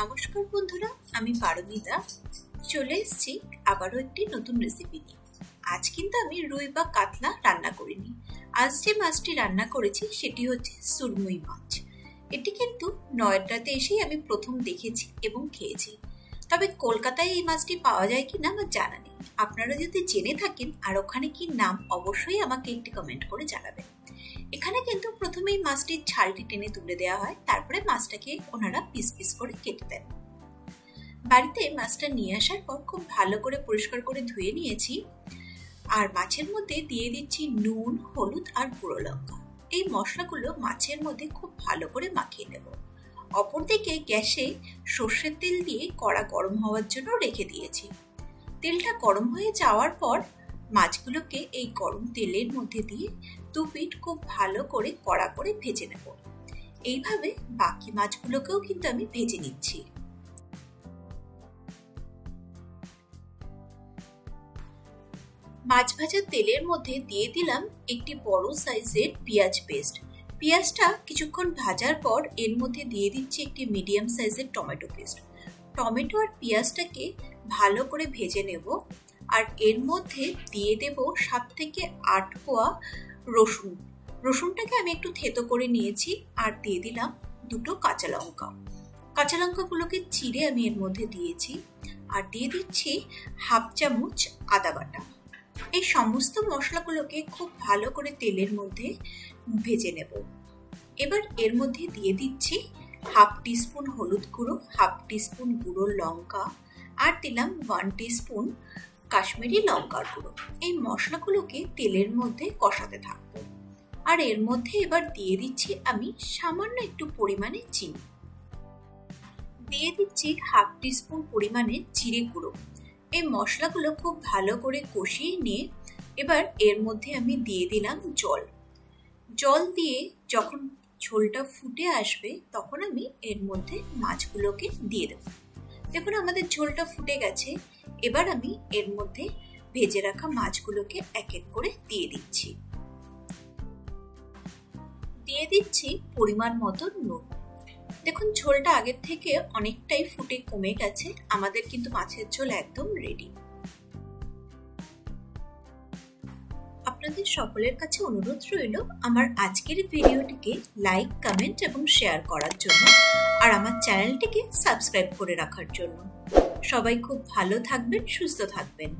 নমস্কার বন্ধুরা, আমি পারমিতা চলে এসেছি আবারও একটি নতুন রেসিপি নিয়ে। আজ কিন্তু আমি রুই বা কাতলা রান্না করিনি। আজ যে মাছটি রান্না করেছি সেটি হচ্ছে সুরমুই মাছ। এটি কিন্তু নয়ডাতে এসেই আমি প্রথম দেখেছি এবং খেয়েছি। তবে কলকাতায় এই মাছটি পাওয়া যায় কিনা আমার জানা নেই। আপনারা যদি জেনে থাকেন আর ওখানে কি নাম অবশ্যই আমাকে একটি কমেন্ট করে জানাবেন। এখানে কিন্তু প্রথমেই মাছটির ছালটি টেনে তুলে দেওয়া হয়, তারপরে মাছটাকে ওনারা পিস পিস করে কেটে দেন। বাড়িতে মাছটা নিয়ে আসার পর খুব ভালো করে পরিষ্কার করে ধুয়ে নিয়েছি। আর মাছের মধ্যে দিয়ে দিচ্ছি নুন, হলুদ আর গুঁড়ো লঙ্কা। এই মশলাগুলো মাছের মধ্যে খুব ভালো করে মাখিয়ে নেব। অপরদিকে গ্যাসে সর্ষের তেল দিয়ে কড়া গরম হওয়ার জন্য রেখে দিয়েছি। তেলটা গরম হয়ে যাওয়ার পর মাছগুলোকে এই গরম তেলের মধ্যে দিয়ে দু পিঠ খুব ভালো করে কড়া করে ভেজে নেব। এইভাবে বাকি মাছগুলোকেও কিন্তু আমি ভেজে নিচ্ছি। মাছ ভাজার তেলের মধ্যে দিয়ে দিলাম একটি বড় সাইজের পেঁয়াজ পেস্ট। পেঁয়াজটা কিছুক্ষণ ভাজার পর এর মধ্যে দিয়ে দিচ্ছি একটি মিডিয়াম সাইজের টমেটো পেস্ট। টমেটো আর পেঁয়াজটাকে ভালো করে ভেজে নেব। আর এর মধ্যে দিয়ে দেব 7 থেকে 8 কোয়া রসুন। রসুনটাকে আমি একটু থেতো করে নিয়েছি। আর দিয়ে দিলাম দুটো কাঁচা লঙ্কা। কাঁচা লঙ্কাগুলোকে চিড়ে আমি এর মধ্যে দিয়েছি। আর দিয়ে দিচ্ছি হাফ চামচ আদা বাটা। এই সমস্ত মশলাগুলোকে খুব ভালো করে তেলের মধ্যে ভেজে নেব। এবার এর মধ্যে দিয়ে দিচ্ছি হাফ টিস্পুন হলুদ গুঁড়ো, হাফ টিস্পুন গুঁড়ো লঙ্কা আর দিলাম 1 টিস্পুন কাশ্মীরি লঙ্কার গুঁড়ো। এই মশলাগুলোকে তেলের মধ্যে কষাতে থাকবো। আর এর মধ্যে এবার দিয়ে দিচ্ছি আমি সামান্য একটু পরিমাণে চিনি। দিয়ে দিচ্ছি হাফ টিস্পুন পরিমাণে জিরে গুঁড়ো। এই মশলাগুলো খুব ভালো করে কষিয়ে নিয়ে এবার এর মধ্যে আমি দিয়ে দিলাম জল। জল দিয়ে যখন ঝোলটা ফুটে আসবে তখন আমি এর মধ্যে মাছগুলোকে দিয়ে দেব। দেখুন আমাদের ঝোলটা ফুটে গেছে। এবার আমি এর মধ্যে ভেজে রাখা মাছগুলোকে এক এক করে দিয়ে দিচ্ছি। দিয়ে দিচ্ছি পরিমাণ মতো নুন। দেখুন ঝোলটা আগের থেকে অনেকটাই ফুটে কমে গেছে। আমাদের কিন্তু মাছের ঝোল একদম রেডি। আপনাদের সকলের কাছে অনুরোধ রইল আমার আজকের ভিডিওটিকে লাইক, কমেন্ট এবং শেয়ার করার জন্য আর আমার চ্যানেলটিকে সাবস্ক্রাইব করে রাখার জন্য। সবাই খুব ভালো থাকবেন, সুস্থ থাকবেন।